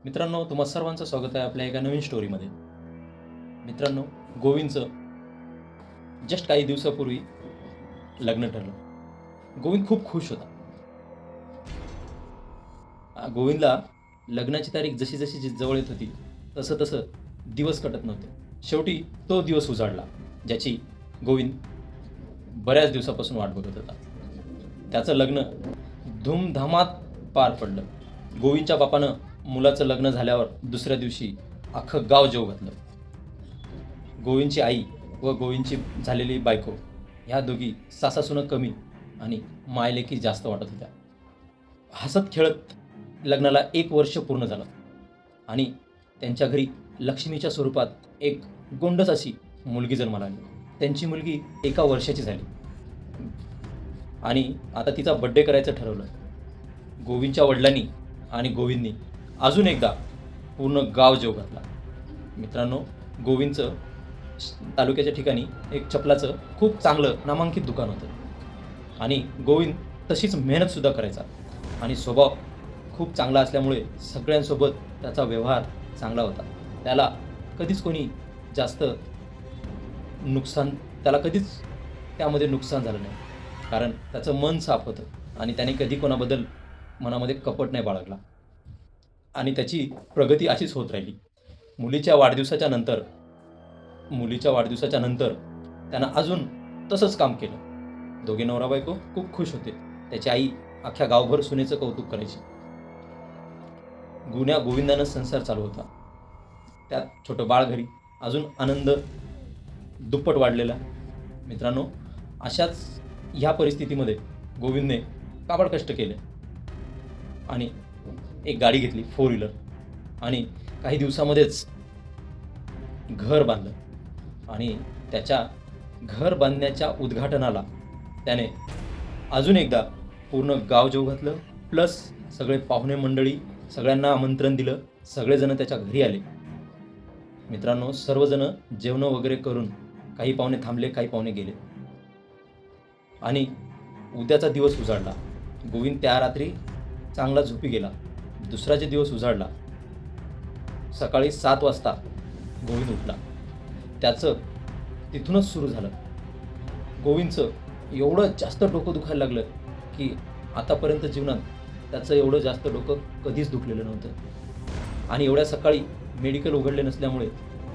मित्रांनो, तुम्हा सर्वांचं स्वागत आहे आपल्या एका नवीन स्टोरीमध्ये. मित्रांनो, गोविंदचं जस्ट काही दिवसापूर्वी लग्न ठरलं. गोविंद खूप खुश होता. गोविंदला लग्नाची तारीख जशी जशी जवळ येत होती तसं तसं दिवस कटत नव्हते. शेवटी तो दिवस उजाडला ज्याची गोविंद बऱ्याच दिवसापासून वाट बघत होता. त्याचं लग्न धूमधामात पार पडलं. गोविंदच्या बापानं मुलाचं लग्न झाल्यावर दुसऱ्या दिवशी अख्खं गाव जेव घातलं. गोविंदची आई व गोविंदची झालेली बायको ह्या दोघी सासासुनं कमी आणि मायलेकी जास्त वाटत होत्या. हसत खेळत लग्नाला 1 वर्ष पूर्ण झालं आणि त्यांच्या घरी लक्ष्मीच्या स्वरूपात एक गोंडस अशी मुलगी जन्माला आली. त्यांची मुलगी 1 वर्षाची झाली आणि आता तिचा बड्डे करायचं ठरवलं. गोविंदच्या वडिलांनी आणि गोविंदनी अजून एकदा पूर्ण गाव जेव घातला. मित्रांनो, गोविंदचं तालुक्याच्या ठिकाणी एक चपलाचं खूप चांगलं नामांकित दुकान होतं आणि गोविंद तशीच मेहनतसुद्धा करायचा आणि स्वभाव खूप चांगला असल्यामुळे सगळ्यांसोबत त्याचा व्यवहार चांगला होता. त्याला कधीच कोणी जास्त त्याला कधीच त्यामध्ये नुकसान झालं नाही, कारण त्याचं मन साफ होतं आणि त्याने कधी कोणाबद्दल मनामध्ये कपट नाही बाळगला आणि त्याची प्रगती अशीच होत राहिली. मुलीच्या वाढदिवसाच्या नंतर त्यानं अजून तसंच काम केलं. दोघे नवरा बायको खूप खुश होते. त्याची आई अख्ख्या गावभर सुनेचं कौतुक करायची. गुण्या गोविंदानं संसार चालू होता. त्यात छोटं बाळ घरी, अजून आनंद दुप्पट वाढलेला. मित्रांनो, अशाच ह्या परिस्थितीमध्ये गोविंदने काबाड कष्ट केले आणि एक गाडी घेतली 4 व्हीलर आणि काही दिवसामध्येच घर बांधलं आणि त्याच्या घर बांधण्याच्या उद्घाटनाला त्याने अजून एकदा पूर्ण गाव जेव घातलं. प्लस सगळे पाहुणे मंडळी, सगळ्यांना आमंत्रण दिलं. सगळेजण त्याच्या घरी आले. मित्रांनो, सर्वजण जेवणं वगैरे करून काही पाहुणे थांबले, काही पाहुणे गेले आणि उद्याचा दिवस उजाडला. गोविंद त्या रात्री चांगला झोपी गेला. दुसरा जे दिवस उजाडला, सकाळी 7 वाजता गोविंद उठला. त्याचं तिथूनच सुरू झालं. गोविंदचं एवढं जास्त डोकं दुखायला लागलं की आतापर्यंत जीवनात त्याचं एवढं जास्त डोकं कधीच दुखलेलं नव्हतं आणि एवढ्या सकाळी मेडिकल उघडले नसल्यामुळे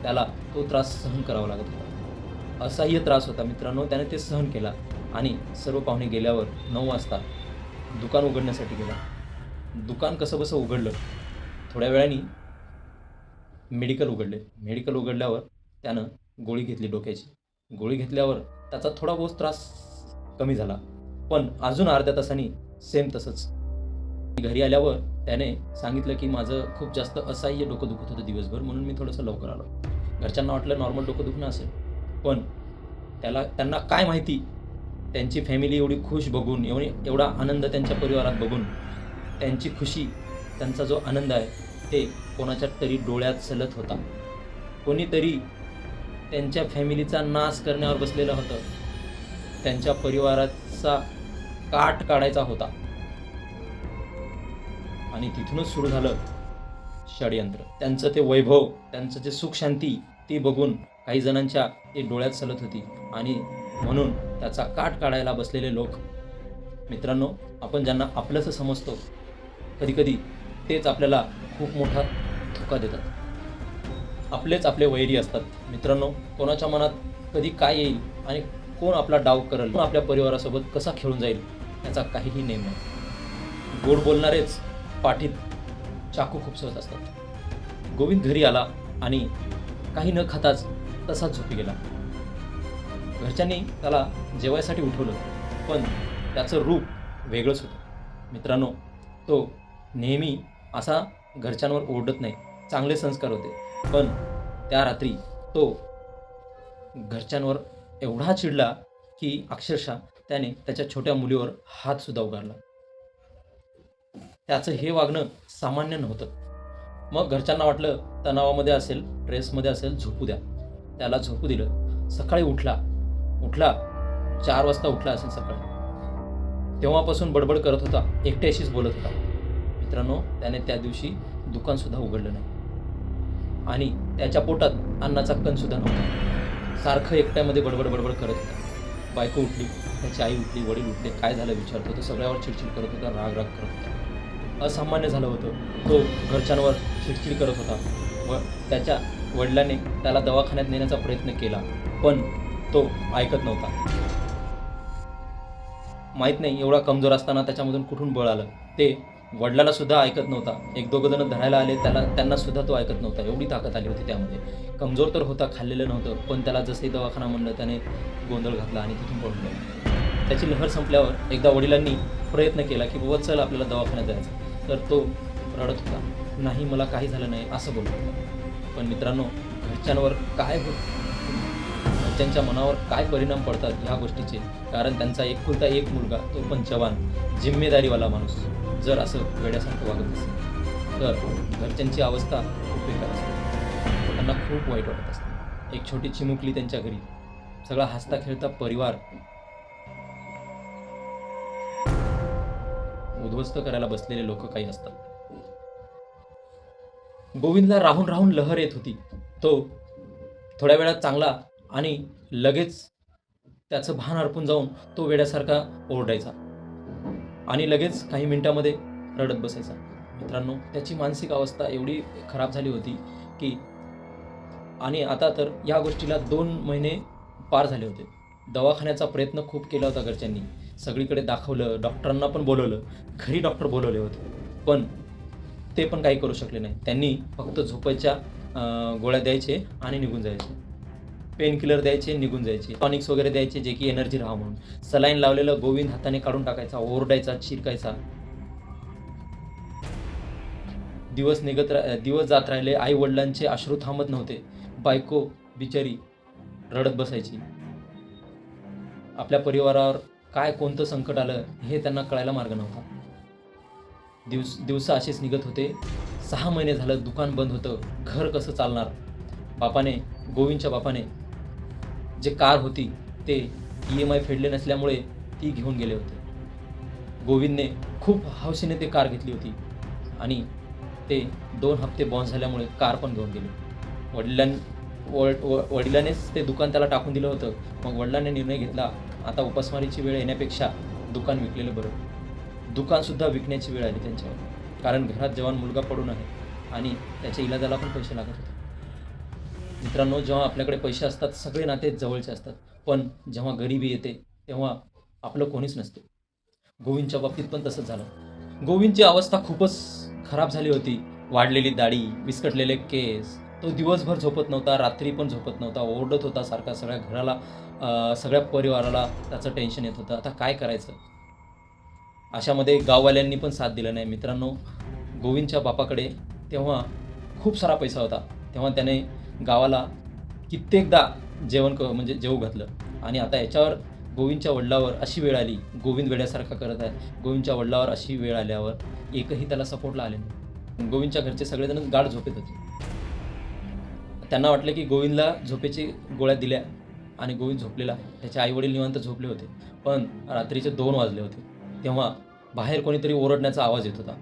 त्याला तो त्रास सहन करावा लागत होता. असह्य त्रास होता. मित्रांनो, त्याने ते सहन केला आणि सर्व पाहुणे गेल्यावर 9 वाजता दुकान उघडण्यासाठी गेला. दुकान कसंबसं उघडलं. थोड्या वेळाने मेडिकल उघडल्यावर त्यानं गोळी घेतली डोक्याची. गोळी घेतल्यावर त्याचा थोडा बहुत त्रास कमी झाला, पण अजून अर्ध्या तासांनी सेम तसंच. घरी आल्यावर त्याने सांगितलं की माझं खूप जास्त असह्य डोकं दुखत होतं दिवसभर, म्हणून मी थोडंसं लवकर आलो. घरच्यांना वाटलं नॉर्मल डोकं दुखणं असेल, पण त्यांना काय माहिती, त्यांची फॅमिली एवढी खुश बघून, एवढा आनंद त्यांच्या परिवारात बघून, त्यांची खुशी, त्यांचा जो आनंद आहे ते कोणाच्या तरी डोळ्यात सलत होता. कोणीतरी त्यांच्या फॅमिलीचा नाश करण्यावर बसलेलं होतं. त्यांच्या परिवाराचा काट काढायचा होता आणि तिथूनच सुरू झालं षडयंत्र. त्यांचं ते वैभव, त्यांचं जे सुख शांती ती बघून काही जणांच्या ते डोळ्यात सलत होती आणि म्हणून त्याचा काट काढायला बसलेले लोक. मित्रांनो, आपण ज्यांना आपलंसं समजतो, कधीकधी तेच आपल्याला खूप मोठा धोका देतात. आपले वैरी असतात. मित्रांनो, कोणाच्या मनात कधी काय येईल आणि कोण आपला डाव करेल, कोण आपल्या परिवारासोबत कसा खेळून जाईल, याचा काहीही नेम नाही. गोड बोलणारेच पाठीत चाकू खुपसत असतात. गोविंद घरी आला आणि काही न खाताच तसाच झोपी गेला. घरच्यांनी त्याला जेवायसाठी उठवलं, पण त्याचं रूप वेगळंच होतं. मित्रांनो, तो नेहमी असा घरच्यांवर ओरडत नाही. चांगले संस्कार होते, पण त्या रात्री तो घरच्यांवर एवढा चिडला की अक्षरशः त्याने त्याच्या छोट्या मुलीवर हातसुद्धा उगारला. त्याचं हे वागणं सामान्य नव्हतं. मग घरच्यांना वाटलं तणावामध्ये असेल, स्ट्रेसमध्ये असेल, झोपू द्या. त्याला झोपू दिलं. सकाळी उठला 4 वाजता उठला असेल सकाळी. तेव्हापासून बडबड करत होता, एकट्याशीच बोलत होता. मित्रांनो, त्याने त्या दिवशी दुकानसुद्धा उघडलं नाही आणि त्याच्या पोटात अन्नाचा कणसुद्धा नव्हता. सारखं एकट्यामध्ये बडबड बडबड करत होता. बायको उठली, त्याची आई उठली, वडील उठले, काय झालं विचारत होतं. सगळ्यावर चिडचिड करत होता, राग राग करत होता. असामान्य झालं होतं. तो घरच्यांवर चिडचिड करत होता व त्याच्या वडिलांनी त्याला दवाखान्यात नेण्याचा प्रयत्न केला, पण तो ऐकत नव्हता. माहीत नाही एवढा कमजोर असताना त्याच्यामधून कुठून बळ आलं. ते वडिलाला सुद्धा ऐकत नव्हता. एक दोघं जण धरायला आले, त्यांना सुद्धा तो ऐकत नव्हता. एवढी ताकद आली होती त्यामध्ये. कमजोर तर होता, खाल्लेलं नव्हतं, पण त्याला जसंही दवाखाना म्हणलं त्याने गोंधळ घातला आणि तिथून पळून गेला. त्याची लहर संपल्यावर एकदा वडिलांनी प्रयत्न केला की बाबा चल आपल्याला दवाखान्यात जायचं. तर तो रडत होता. नाही मला काही झालं नाही असं बोलत होता. पण मित्रांनो, घरच्यांवर काय घरच्यांच्या मनावर काय परिणाम पडतात ह्या गोष्टीचे. कारण त्यांचा एकुलता एक मुलगा, तो पण जवान, जिम्मेदारीवाला माणूस जर असं वेड्यासारखं वागत असेल तर घरच्यांची अवस्था खूप बेकार असते. त्यांना खूप वाईट वाटत असते. एक छोटी चिमुकली त्यांच्या घरी, सगळा हसता खेळता परिवार उद्ध्वस्त करायला बसलेले लोक काही असतात. गोविंदला राहून राहून लहर येत होती. तो थोड्या वेळात चांगला आणि लगेच त्याचं भान हरपून जाऊन तो वेड्यासारखा ओरडायचा आणि लगेच काही मिनिटामध्ये रडत बसायचा. मित्रांनो, त्याची मानसिक अवस्था एवढी खराब झाली होती की आणि आता तर या गोष्टीला 2 महिने पार झाले होते. दवाखान्याचा प्रयत्न खूप केला होता घरच्यांनी. सगळीकडे दाखवलं, डॉक्टरांना पण बोलवलं, घरी डॉक्टर बोलवले होते, पण ते पण काही करू शकले नाही. त्यांनी फक्त झोपायच्या गोळ्या द्यायचे आणि निघून जायचे. पेन किलर द्यायचे, निघून जायचे. टॉनिक्स वगैरे द्यायचे जे की एनर्जी राहा म्हणून. सलाईन लावलेलं गोविंद हाताने काढून टाकायचा, ओरडायचा, चिरकायचा. दिवस जात राहिले. आई वडिलांचे अश्रू थांबत नव्हते. बायको बिचारी रडत बसायची. आपल्या परिवारावर काय कोणतं संकट आलं हे त्यांना कळायला मार्ग नव्हता. दिवस असेच निघत होते. 6 महिने झालं दुकान बंद होतं. घर कसं चालणार. गोविंदच्या बापाने जे कार होती ते EMI फेडले नसल्यामुळे ती घेऊन गेले होते. गोविंदने खूप हौसेने ते कार घेतली होती आणि ते 2 हप्ते बॉन्ड झाल्यामुळे कार पण घेऊन गेले. वडिलांनीच ते दुकान त्याला टाकून दिलं होतं. मग वडिलांनी निर्णय घेतला, आता उपासमारीची वेळ येण्यापेक्षा दुकान विकलेलं बरं. दुकानसुद्धा विकण्याची वेळ आली त्यांच्यावर. कारण घरात जवान मुलगा पडून आहे आणि त्याच्या इलाजाला पण पैसे लागत होते. मित्रांनो, जेव्हा आपल्याकडे पैसे असतात सगळे नाते जवळचे असतात, पण जेव्हा गरिबी येते तेव्हा आपलं कोणीच नसते. गोविंदच्या बाबतीत पण तसंच झालं. गोविंदची अवस्था खूपच खराब झाली होती. वाढलेली दाढी, विस्कटलेले केस. तो दिवसभर झोपत नव्हता, रात्री पण झोपत नव्हता. ओरडत होता सारखा. सगळ्या घराला, सगळ्या परिवाराला त्याचं टेन्शन येत होतं. आता काय करायचं. अशामध्ये गाववाल्यांनी पण साथ दिला नाही. मित्रांनो, गोविंदच्या बापाकडे तेव्हा खूप सारा पैसा होता. तेव्हा त्याने गावाला कित्येकदा जेवू घातलं आणि आता याच्यावर गोविंदच्या वडिलावर अशी वेळ आली. गोविंद वेड्यासारखा करत आहे. गोविंदच्या वडिलावर अशी वेळ आल्यावर एकही त्याला सपोर्टला आले नाही. गोविंदच्या घरचे सगळेजण गाढ झोपेत होते. त्यांना वाटलं की गोविंदला झोपेची गोळ्या दिल्या आणि गोविंद झोपलेला आहे. त्याचे आईवडील निवांत झोपले होते. पण रात्रीचे 2 वाजले होते. तेव्हा बाहेर कोणीतरी ओरडण्याचा आवाज येत होता.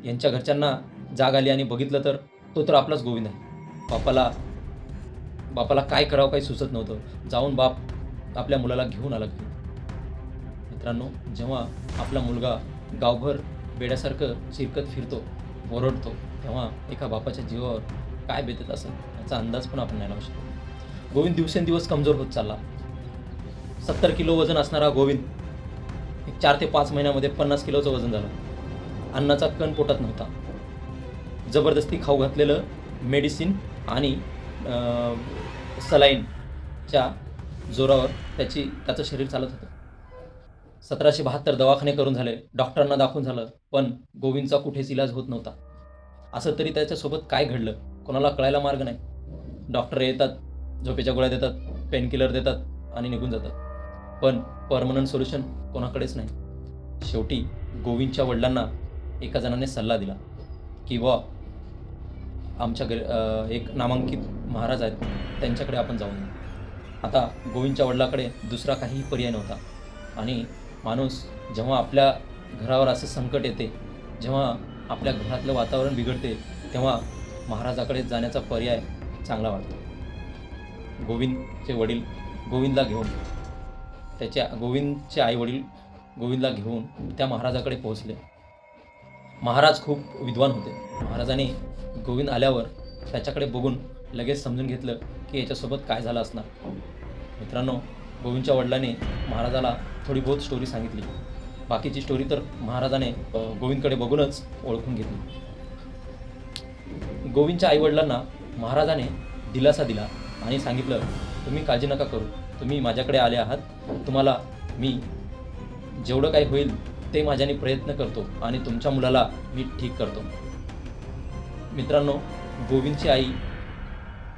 यांच्या घरच्यांना जाग आली आणि बघितलं तर तो तर आपलाच गोविंद आहे. बापाला काय करावं काही सुचत नव्हतं. जाऊन बाप आपल्या मुलाला घेऊन आला घरी. मित्रांनो, जेव्हा आपला मुलगा गावभर वेड्यासारखं चिरकत फिरतो, ओरडतो, तेव्हा एका बापाच्या जीवावर काय बेतत असेल याचा अंदाज पण आपण नाही लावू शकतो. गोविंद दिवसेंदिवस कमजोर होत चालला. 70 किलो वजन असणारा गोविंद 4 ते 5 महिन्यामध्ये 50 किलोचं वजन झालं. अन्नाचा कण पोटात नव्हता. जबरदस्ती खाऊ घातलेलं मेडिसिन आणि सलाईनच्या जोरावर त्याचं शरीर चालत होतं. 1772 दवाखाने करून झाले, डॉक्टरांना दाखवून झालं, पण गोविंदचा कुठेच इलाज होत नव्हता. असं तरी त्याच्यासोबत काय घडलं कोणाला कळायला मार्ग नाही. डॉक्टर येतात, झोपेच्या गोळ्या देतात, पेन किलर देतात आणि निघून जातात, पण परमनंट सोल्युशन कोणाकडेच नाही. शेवटी गोविंदच्या वडिलांना एका जणाने सल्ला दिला की आमच्या एक नामांकित महाराज आहेत, त्यांच्याकडे आपण जाऊन येऊ. आता गोविंदच्या वडिलाकडे दुसरा काहीही पर्याय नव्हता आणि माणूस जेव्हा आपल्या घरावर असं संकट येते, जेव्हा आपल्या घरातलं वातावरण बिघडते तेव्हा महाराजाकडे जाण्याचा पर्याय चांगला वाटतो. गोविंदचे वडील गोविंदला घेऊन गोविंदचे आई वडील गोविंदला घेऊन त्या महाराजाकडे पोहोचले. महाराज खूप विद्वान होते. महाराजांनी गोविंद आल्यावर त्याच्याकडे बघून लगेच समजून घेतलं की याच्यासोबत काय झालं असणार. मित्रांनो, गोविंदच्या वडिलांनी महाराजाला थोडी बहुत स्टोरी सांगितली. बाकीची स्टोरी तर महाराजाने गोविंदकडे बघूनच ओळखून घेतली. गोविंदच्या आईवडिलांना महाराजाने दिलासा दिला आणि सांगितलं, तुम्ही काळजी नका करू, तुम्ही माझ्याकडे आले आहात, तुम्हाला मी जेवढं काही होईल ते माझ्याने प्रयत्न करतो आणि तुमच्या मुलाला मी ठीक करतो. मित्रांनो, गोविंदची आई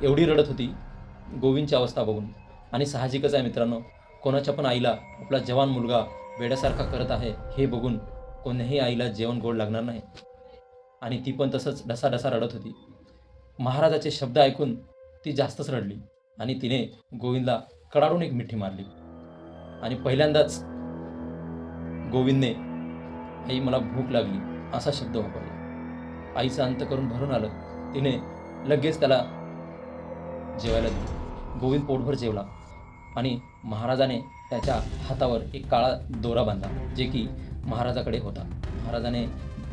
एवढी रडत होती गोविंदची अवस्था बघून. आणि साहजिकच आहे मित्रांनो, कोणाच्या पण आईला आपला जवान मुलगा वेड्यासारखा करत आहे हे बघून कोण्याही आईला जेवण गोड लागणार नाही. आणि ती पण तसंच ढसाढसा रडत होती. महाराजाचे शब्द ऐकून ती जास्तच रडली आणि तिने गोविंदला कडाडून एक मिठी मारली. आणि पहिल्यांदाच गोविंदने आई मला भूक लागली असा शब्द वापरला. आईचं अंतःकरण भरून आलं. तिने लगेच त्याला जेवायला दिलं. गोविंद पोटभर जेवला आणि महाराजाने त्याच्या हातावर एक काळा दोरा बांधला, जे की महाराजाकडे होता. महाराजाने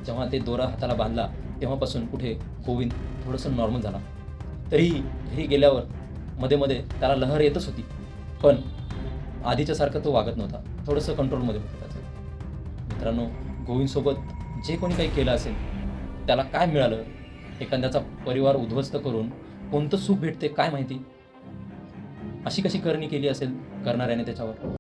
जेव्हा ते दोरा हाताला बांधला तेव्हापासून कुठे गोविंद थोडंसं नॉर्मल झाला. तरीही घरी गेल्यावर मध्ये मध्ये त्याला लहर येतच होती, पण आधीच्यासारखं तो वागत नव्हता. थोडंसं कंट्रोलमध्ये होतं त्याचं. मित्रांनो, गोविंदसोबत जे कोणी काही केलं असेल त्याला काय मिळालं, एखाद्याचा परिवार उद्ध्वस्त करून कोणतं सुख भेटते काय माहिती. अशी कशी करणी केली असेल करणाऱ्याने त्याच्यावर.